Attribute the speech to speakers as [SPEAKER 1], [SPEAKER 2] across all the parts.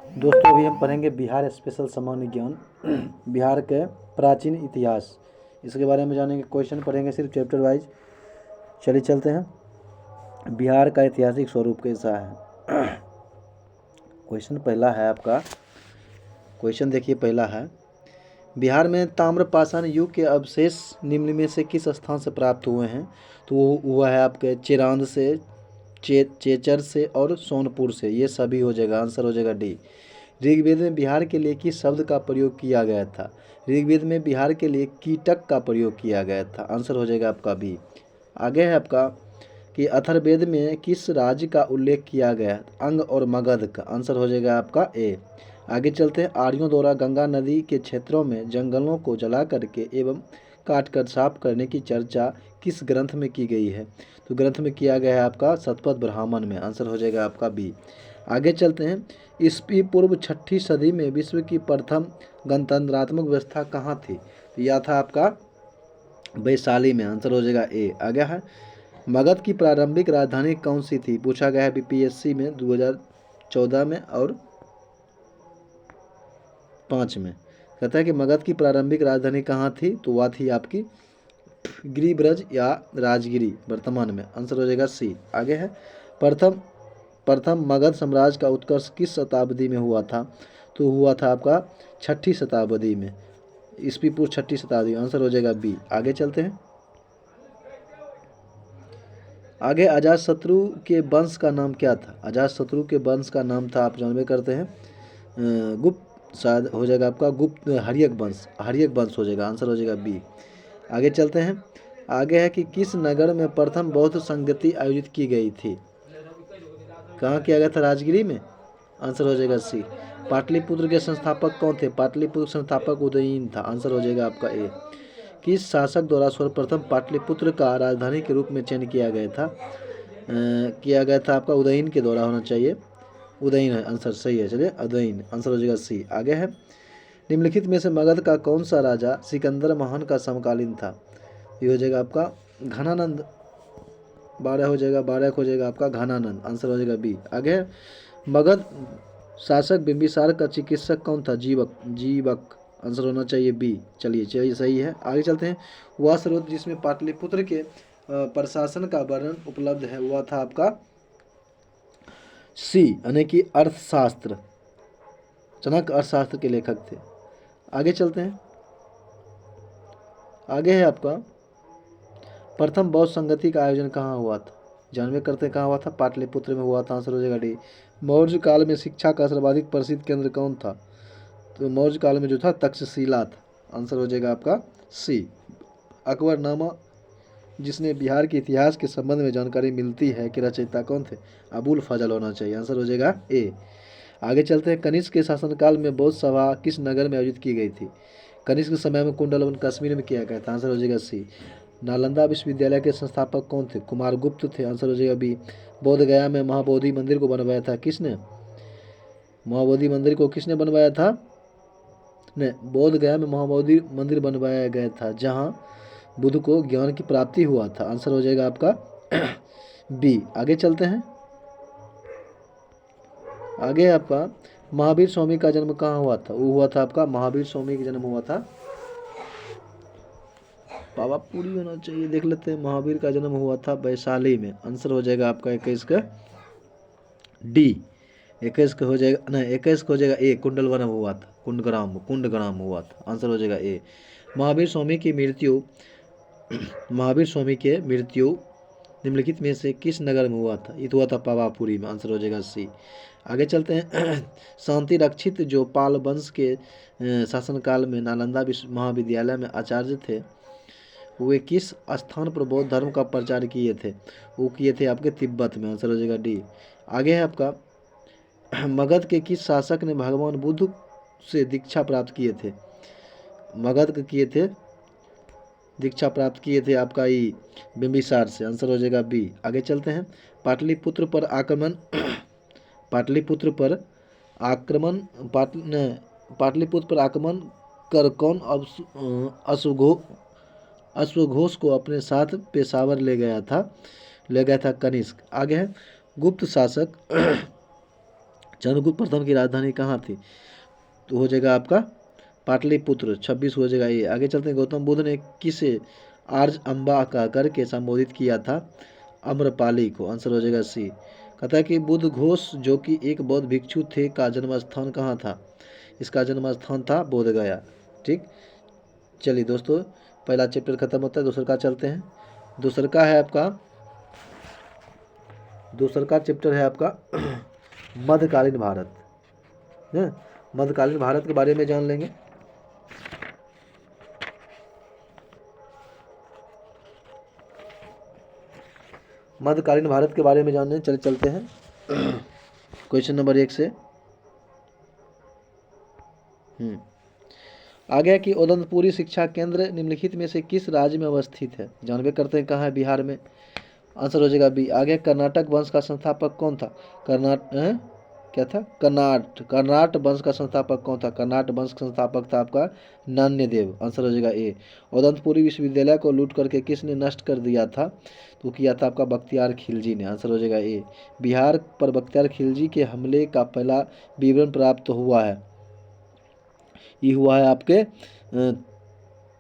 [SPEAKER 1] दोस्तों अभी हम पढ़ेंगे बिहार स्पेशल सामान्य ज्ञान बिहार के प्राचीन इतिहास, इसके बारे में जानेंगे। क्वेश्चन पढ़ेंगे सिर्फ चैप्टर वाइज। चलिए चलते हैं। बिहार का ऐतिहासिक स्वरूप कैसा है। क्वेश्चन पहला है आपका। क्वेश्चन देखिए पहला है, बिहार में ताम्रपाषाण युग के अवशेष निम्न में से किस स्थान से प्राप्त हुए हैं। तो वो हुआ है आपके चिरांद से, चेचर से और सोनपुर से। ये सभी हो जाएगा, आंसर हो जाएगा डी। ऋग्वेद में बिहार के लिए किस शब्द का प्रयोग किया गया था। ऋग्वेद में बिहार के लिए कीटक का प्रयोग किया गया था। आंसर हो जाएगा आपका बी। आगे है आपका कि अथर्ववेद में किस राज्य का उल्लेख किया गया है। अंग और मगध का। आंसर हो जाएगा आपका ए। आगे चलते हैं। आर्यों द्वारा गंगा नदी के क्षेत्रों में जंगलों को जला करके एवं काट कर साफ करने की चर्चा किस ग्रंथ में की गई है। तो ग्रंथ में किया गया है आपका शतपथ ब्राह्मण में। आंसर हो जाएगा आपका बी। आगे चलते हैं। ईस्वी पूर्व 6ठी सदी में विश्व की प्रथम गणतंत्रात्मक व्यवस्था कहाँ थी। तो यह था आपका वैशाली में। आंसर हो जाएगा ए। आगे है, मगध की प्रारंभिक राजधानी कौन सी थी। पूछा गया है बीपीएससी में 2014 में और 5 में। कहता है कि मगध की प्रारंभिक राजधानी कहाँ थी। तो वह थी आपकी गिरिब्रज या राजगिरी वर्तमान में। आंसर हो जाएगा सी। आगे है, प्रथम प्रथम मगध साम्राज्य का उत्कर्ष किस शताब्दी में हुआ था। तो हुआ था आपका 6ठी शताब्दी में, ईस्वी पूर्व 6ठी शताब्दी। आंसर हो जाएगा बी। आगे चलते हैं। आगे, अजातशत्रु के वंश का नाम क्या था। अजातशत्रु के वंश का नाम था, आप जानबे करते हैं, गुप्त। शायद हो जाएगा आपका गुप्त हर्यक वंश। हर्यक वंश हो जाएगा। आंसर हो जाएगा बी। आगे चलते हैं। आगे है कि किस नगर में प्रथम बौद्ध संगति आयोजित की गई थी। कहाँ किया गया था। राजगिरी में। आंसर हो जाएगा सी। पाटलिपुत्र के संस्थापक कौन थे। पाटलिपुत्र संस्थापक उदयन था। आंसर हो जाएगा आपका ए। किस शासक द्वारा सर्वप्रथम पाटलिपुत्र का राजधानी के रूप में चयन किया गया था। किया गया था आपका उदयन के द्वारा होना चाहिए। उदयन है, आंसर सही है। चलिए उदयन, आंसर हो जाएगा सी। आगे है, निम्नलिखित में से मगध का कौन सा राजा सिकंदर महान का समकालीन था। ये हो जाएगा आपका घनानंद। 12 हो जाएगा, 12 हो जाएगा आपका घनानंद। आंसर हो जाएगा बी। आगे, मगध शासक बिंबिसार का चिकित्सक कौन था। जीवक। जीवक, आंसर होना चाहिए बी। चलिए चलिए सही है। आगे चलते हैं। वह स्रोत जिसमें पाटलिपुत्र के प्रशासन का वर्णन उपलब्ध है वह था आपका सी, यानी कि अर्थशास्त्र। चाणक्य अर्थशास्त्र के लेखक थे। आगे चलते हैं। आगे है आपका, प्रथम बौद्ध संगति का आयोजन कहाँ हुआ था। जानवे करते हैं कहाँ हुआ था। पाटलिपुत्र में हुआ था। आंसर हो जाएगा डी। मौर्य काल में शिक्षा का सर्वाधिक प्रसिद्ध केंद्र कौन था। तो मौर्य काल में जो था तक्षशिला था। आंसर हो जाएगा आपका सी। अकबरनामा जिसने बिहार के इतिहास के संबंध में जानकारी मिलती है कि रचयिता कौन थे। अबुल फजल होना चाहिए। आंसर हो जाएगा ए। आगे चलते हैं। कनिष्क के शासनकाल में बौद्ध सभा किस नगर में आयोजित की गई थी। कनिष्क के समय में कुंडलवन कश्मीर में किया गया था। आंसर हो जाएगा सी। नालंदा विश्वविद्यालय के संस्थापक कौन थे। कुमारगुप्त थे। आंसर हो जाएगा बी। बोध गया में महाबोधि मंदिर को बनवाया था किसने। महाबोधि मंदिर को किसने बनवाया था। नहीं, बोध गया में महाबोधि मंदिर बनवाया गया था जहाँ बुद्ध को ज्ञान की प्राप्ति हुआ था। आंसर हो जाएगा आपका बी। आगे चलते हैं। आगे आपका महावीर स्वामी का जन्म कहाँ हुआ था। वो हुआ था आपका महावीर स्वामी का जन्म हुआ था पावापुरी होना चाहिए। देख लेते हैं। महावीर का जन्म हुआ था वैशाली में। आंसर हो जाएगा आपका 21 का डी। 21 का हो जाएगा, नहीं 21 का हो जाएगा ए। कुंडलवन हुआ था। कुंडग्राम हुआ था। आंसर हो जाएगा ए। महावीर स्वामी की मृत्यु महावीर स्वामी के मृत्यु निम्नलिखित में से किस नगर में हुआ था। ये तो हुआ था पावापुरी में। आंसर हो जाएगा सी। आगे चलते हैं। शांति रक्षित जो पाल वंश के शासनकाल में नालंदा महाविद्यालय में आचार्य थे, वे किस स्थान पर बौद्ध धर्म का प्रचार किए थे। वो किए थे आपके तिब्बत में। आंसर हो जाएगा डी। आगे है आपका, मगध के किस शासक ने भगवान बुद्ध से दीक्षा प्राप्त किए थे। मगध के किए थे दीक्षा प्राप्त किए थे आपका ही बिंबिसार से। आंसर हो जाएगा बी। आगे चलते हैं। पाटलिपुत्र पर आक्रमण पाटलिपुत्र पर आक्रमण पाटलिपुत्र पर आक्रमण कर कौन अश्वघोष को अपने साथ पेशावर ले गया था कनिष्क। आगे है, गुप्त शासक चंद्रगुप्त प्रथम की राजधानी कहाँ थी? तो हो जाएगा आपका पाटलिपुत्र। 26 हो जाएगा ये। आगे चलते हैं। गौतम बुद्ध ने किसे आर्य अम्बा कह करके संबोधित किया था? अम्रपाली को। आंसर हो जाएगा सी। कहता है कि बुद्ध घोष जो कि एक बौद्ध भिक्षु थे का जन्म स्थान कहाँ था? इसका जन्म स्थान था बोध गया। ठीक, चलिए दोस्तों, पहला चैप्टर खत्म होता है, दूसरा का चलते हैं। दूसरा का है आपका, दूसरा का चैप्टर है आपका मध्यकालीन भारत है। मध्यकालीन भारत के बारे में जान लेंगे। मध्यकालीन भारत के बारे में जानने चलते हैं क्वेश्चन नंबर 1 से। आगे की उदंतपुरी शिक्षा केंद्र निम्नलिखित में से किस राज्य में अवस्थित है? जानबे करते हैं कहाँ है? बिहार में। आंसर हो जाएगा बी। आगे कर्नाटक वंश का संस्थापक कौन था? क्या था? कर्नाट वंश का संस्थापक कौन था? कर्नाट वंश का संस्थापक था आपका नान्यदेव। आंसर हो जाएगा ए। उदंतपुरी विश्वविद्यालय को लूट करके किसने नष्ट कर दिया था? तो किया था आपका बख्तियार खिलजी ने। आंसर हो जाएगा ए। बिहार पर बख्तियार खिलजी के हमले का पहला विवरण प्राप्त हुआ है, ये हुआ है आपके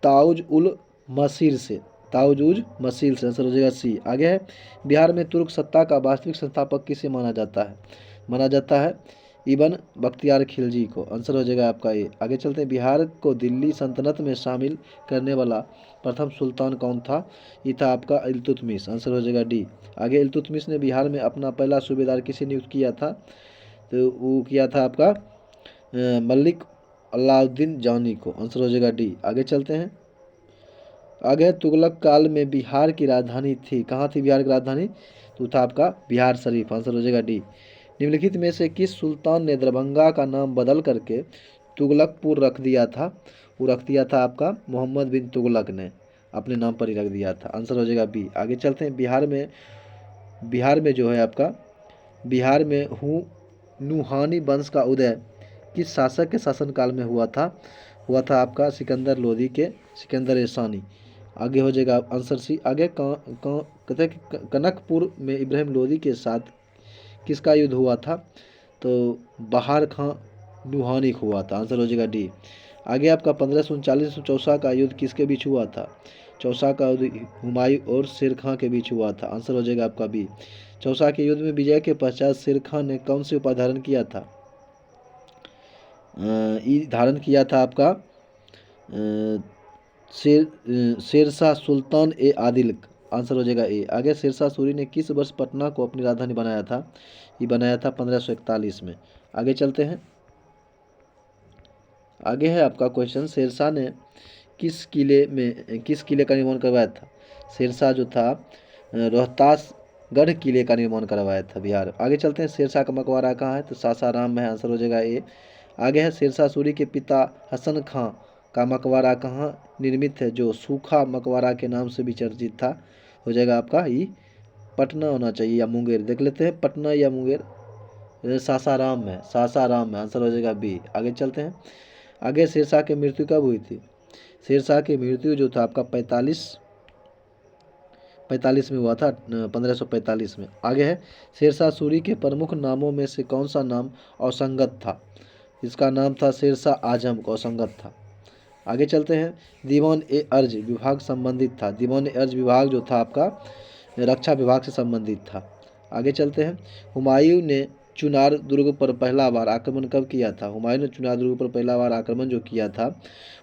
[SPEAKER 1] ताउज उल मसीर से। ताउज उल मसीर से। आंसर हो जाएगा सी। आगे है, बिहार में तुर्क सत्ता का वास्तविक संस्थापक किसे माना जाता है? माना जाता है इबन बख्तियार खिलजी को। आंसर हो जाएगा आपका ए। आगे चलते हैं। बिहार को दिल्ली सल्तनत में शामिल करने वाला प्रथम सुल्तान कौन था? ये था आपका इल्तुतमिश। आंसर हो जाएगा डी। आगे इल्तुतमिश ने बिहार में अपना पहला सूबेदार किसे नियुक्त किया था? तो वो किया था आपका मलिक अलाउद्दीन जानी को। आंसर हो जाएगा डी। आगे चलते हैं। आगे तुगलक काल में बिहार की राजधानी थी, कहाँ थी बिहार की राजधानी? तो था आपका बिहार शरीफ। आंसर हो जाएगा डी। निम्नलिखित में से किस सुल्तान ने दरभंगा का नाम बदल करके तुगलकपुर रख दिया था? वो रख दिया था आपका मोहम्मद बिन तुगलक ने, अपने नाम पर ही रख दिया था। आंसर हो जाएगा बी। आगे चलते हैं। बिहार में जो है आपका, बिहार में नूहानी वंश का उदय किस शासक के शासनकाल में हुआ था? हुआ था आपका सिकंदर लोदी के, सिकंदर सानी। आगे हो जाएगा आंसर सी। आगे कहते हैं कि कनकपुर में इब्राहिम लोदी के साथ किसका युद्ध हुआ था? तो बहार खां नूहानी हुआ था। आंसर हो जाएगा डी। आगे आपका 1539 चौसा का युद्ध किसके बीच हुआ था? चौसा का युद्ध हुमायूं और शेर खां के बीच हुआ था। आंसर हो जाएगा आपका बी। चौसा के युद्ध में विजय के पश्चात शेर खां ने कौन से उपाधि धारण किया था? धारण किया था आपका शेरशाह सुल्तान ए आदिल। आंसर हो जाएगा ए। आगे शेरशाह सूरी ने किस वर्ष पटना को अपनी राजधानी बनाया था? ये बनाया था 1541 में। आगे चलते हैं। आगे है आपका क्वेश्चन, शेरशाह ने किस किले का निर्माण करवाया था? शेरशाह जो था रोहतास गढ़ किले का निर्माण करवाया था बिहार। आगे चलते हैं। शेरशाह का मकबरा कहाँ है? तो सासाराम में है। आंसर हो जाएगा ए। आगे है, शेरशाह सूरी के पिता हसन खां का मकबरा कहाँ निर्मित है, जो सूखा मकबरा के नाम से भी चर्चित था? हो जाएगा आपका ये पटना होना चाहिए या मुंगेर, देख लेते हैं पटना या मुंगेर। सासाराम में, सासाराम में। आंसर हो जाएगा बी। आगे चलते हैं। आगे शेरशाह की मृत्यु कब हुई थी? शेरशाह की मृत्यु जो था आपका 45 में हुआ था, 1545 में। आगे है, शेरशाह सूरी के प्रमुख नामों में से कौन सा नाम असंगत था? इसका नाम था शेरशाह आजम को असंगत था। आगे चलते हैं। दीवान ए अर्ज विभाग संबंधित था। दीवान ए अर्ज विभाग जो था आपका रक्षा विभाग से संबंधित था। आगे चलते हैं। हुमायूं ने चुनार दुर्ग पर पहला बार आक्रमण कब किया था? हुमायूं ने चुनार दुर्ग पर पहला बार आक्रमण जो किया था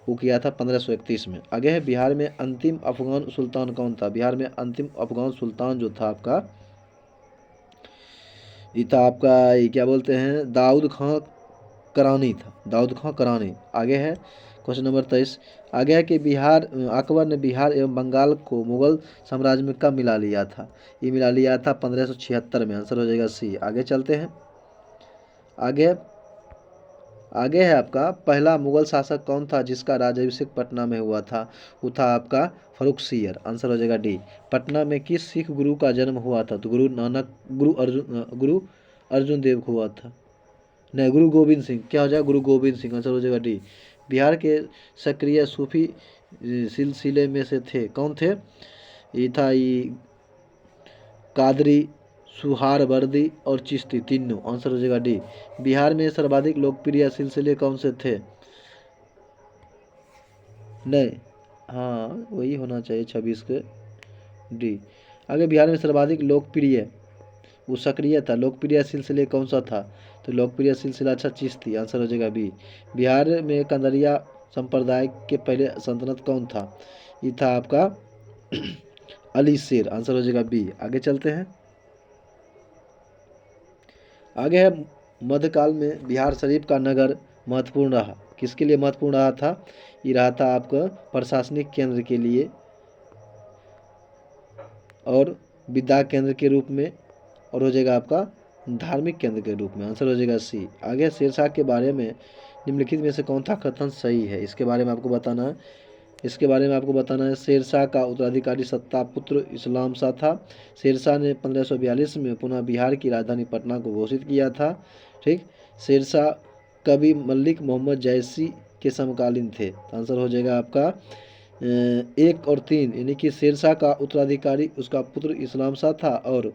[SPEAKER 1] वो किया था 1531 में। आगे है, बिहार में अंतिम अफगान सुल्तान कौन था? बिहार में अंतिम अफगान सुल्तान जो था आपका, ये था आपका, ये क्या बोलते हैं, दाऊद खां करानी था। दाऊद खां करानी। आगे है क्वेश्चन नंबर 23। आगे है कि अकबर ने बिहार एवं बंगाल को मुगल साम्राज्य में कब मिला लिया था? ये मिला लिया था 1576 में। आंसर हो जाएगा सी। आगे चलते हैं। आगे है आपका, पहला मुगल शासक कौन था जिसका राज्याभिषेक पटना में हुआ था? वो था आपका फर्रुखसियर। आंसर हो जाएगा डी। पटना में किस सिख गुरु का जन्म हुआ था? तो गुरु अर्जुन देव को हुआ था। नहीं, गुरु गोविंद सिंह। क्या हो जाएगा? गुरु गोविंद सिंह। आंसर हो जाएगा डी। बिहार के सक्रिय सूफी सिलसिले में से थे, कौन थे? ये था ये कादरी सुहारवर्दी और चिश्ती तीनों। आंसर हो जाएगा डी। बिहार में सर्वाधिक लोकप्रिय सिलसिले कौन से थे? नहीं, हाँ वही होना चाहिए 26 के डी। आगे बिहार में सर्वाधिक लोकप्रिय, वो सक्रिय था, लोकप्रिय सिलसिले कौन सा था? तो लोकप्रिय सिलसिला अच्छा चिश्ती। आंसर हो जाएगा बी। बिहार में कंदरिया संप्रदाय के पहले सल्तनत कौन था? ये था आपका अली शेर। आंसर हो जाएगा बी। आगे चलते हैं। आगे है मध्यकाल में बिहार शरीफ का नगर महत्वपूर्ण रहा, किसके लिए महत्वपूर्ण रहा था? ये रहा था आपका प्रशासनिक केंद्र के लिए और विद्या केंद्र के रूप में, और हो जाएगा आपका धार्मिक केंद्र के रूप में। आंसर हो जाएगा सी। आगे शेरशाह के बारे में निम्नलिखित में से कौन सा कथन सही है? इसके बारे में आपको बताना है। शेरशाह का उत्तराधिकारी सत्ता पुत्र इस्लाम शाह था। शेरशाह ने 1542 में पुनः बिहार की राजधानी पटना को घोषित किया था। ठीक। शेरशाह कवि मलिक मोहम्मद जैसी के समकालीन थे। तो आंसर हो जाएगा आपका 1 और 3, यानी कि शेरशाह का उत्तराधिकारी उसका पुत्र इस्लाम शाह था और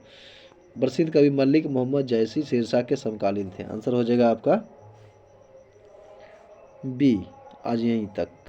[SPEAKER 1] प्रसिद्ध कवि मलिक मोहम्मद जैसी शेरशाह के समकालीन थे। आंसर हो जाएगा आपका बी। आज यहीं तक।